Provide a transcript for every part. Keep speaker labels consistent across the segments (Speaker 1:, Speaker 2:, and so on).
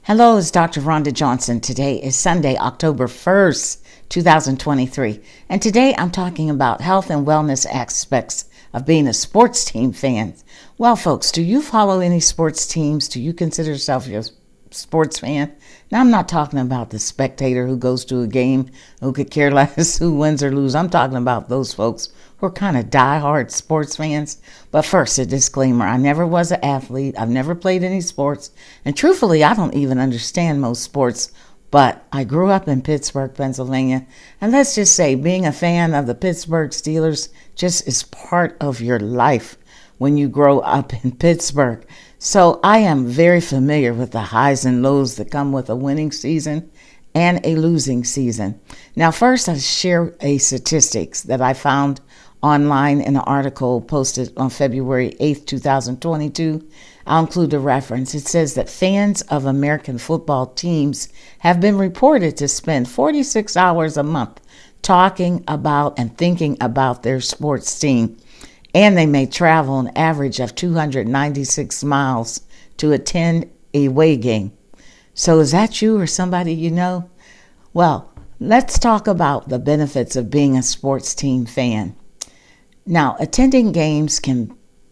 Speaker 1: Hello, it's Dr. Rhonda Johnson. Today is Sunday, October 1st, 2023. And today I'm talking about health and wellness aspects of being a sports team fan. Well, folks, do you follow any sports teams? Do you consider yourself a sports fan? Now, I'm not talking about the spectator who goes to a game who could care less who wins or loses. I'm talking about those folks who are kind of diehard sports fans. But first, a disclaimer. I never was an athlete. I've never played any sports. And truthfully, I don't even understand most sports. But I grew up in Pittsburgh, Pennsylvania. And let's just say being a fan of the Pittsburgh Steelers just is part of your life when you grow up in Pittsburgh. So I am very familiar with the highs and lows that come with a winning season and a losing season. Now, first, I'll share a statistics that I found online in an article posted on February 8th, 2022. I'll include a reference. It says that fans of American football teams have been reported to spend 46 hours a month talking about and thinking about their sports team. And they may travel an average of 296 miles to attend a away game. So is that you or somebody you know? Well, let's talk about the benefits of being a sports team fan. Now, attending games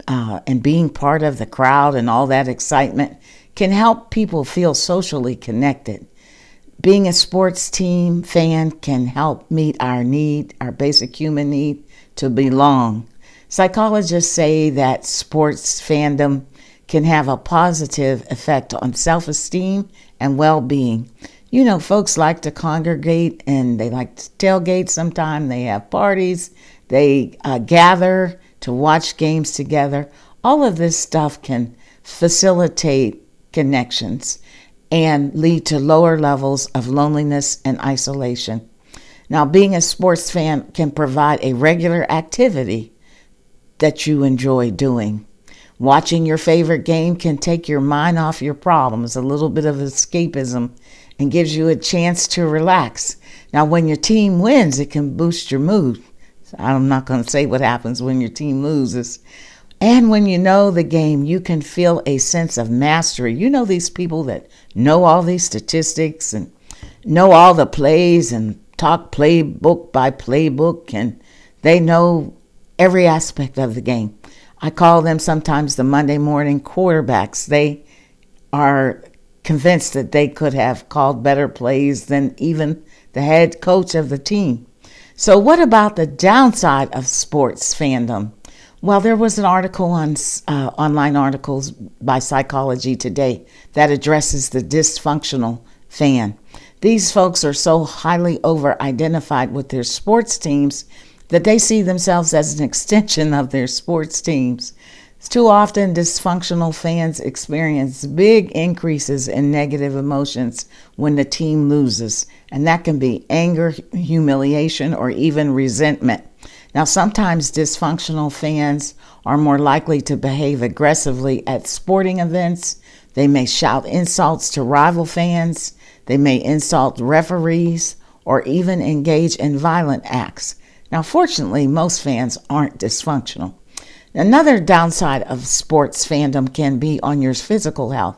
Speaker 1: and being part of the crowd and all that excitement can help people feel socially connected. Being a sports team fan can help meet our basic human need to belong. Psychologists say that sports fandom can have a positive effect on self-esteem and well-being. You know, folks like to congregate and they like to tailgate sometime. They have parties. They gather to watch games together. All of this stuff can facilitate connections and lead to lower levels of loneliness and isolation. Now, being a sports fan can provide a regular activity that you enjoy doing. Watching your favorite game can take your mind off your problems, a little bit of escapism, and gives you a chance to relax. Now, when your team wins, it can boost your mood. So I'm not going to say what happens when your team loses. And when you know the game, you can feel a sense of mastery. You know these people that know all these statistics and know all the plays and talk playbook by playbook, and they know every aspect of the game. I call them sometimes the Monday morning quarterbacks. They are convinced that they could have called better plays than even the head coach of the team. So what about the downside of sports fandom? Well, there was an article on online articles by Psychology Today that addresses the dysfunctional fan. These folks are so highly over-identified with their sports teams that they see themselves as an extension of their sports teams. Too often, dysfunctional fans experience big increases in negative emotions when the team loses, and that can be anger, humiliation, or even resentment. Now, sometimes dysfunctional fans are more likely to behave aggressively at sporting events. They may shout insults to rival fans. They may insult referees or even engage in violent acts. Now, fortunately, most fans aren't dysfunctional. Another downside of sports fandom can be on your physical health,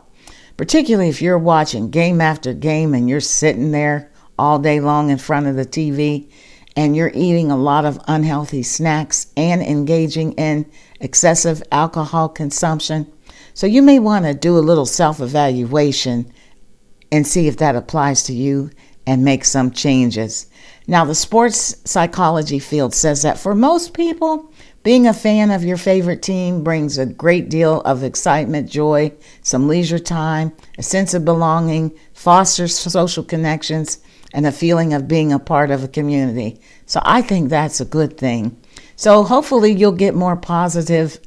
Speaker 1: particularly if you're watching game after game and you're sitting there all day long in front of the TV and you're eating a lot of unhealthy snacks and engaging in excessive alcohol consumption. So you may want to do a little self-evaluation and see if that applies to you and make some changes. Now, the sports psychology field says that for most people, being a fan of your favorite team brings a great deal of excitement, joy, some leisure time, a sense of belonging, fosters social connections, and a feeling of being a part of a community. So I think that's a good thing. So hopefully you'll get more positive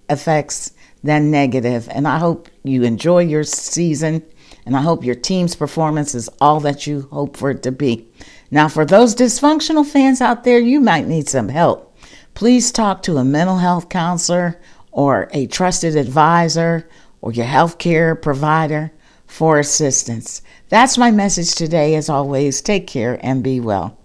Speaker 1: effects than negative. And I hope you enjoy your season. And I hope your team's performance is all that you hope for it to be. Now, for those dysfunctional fans out there, you might need some help. Please talk to a mental health counselor or a trusted advisor or your healthcare provider for assistance. That's my message today. As always, take care and be well.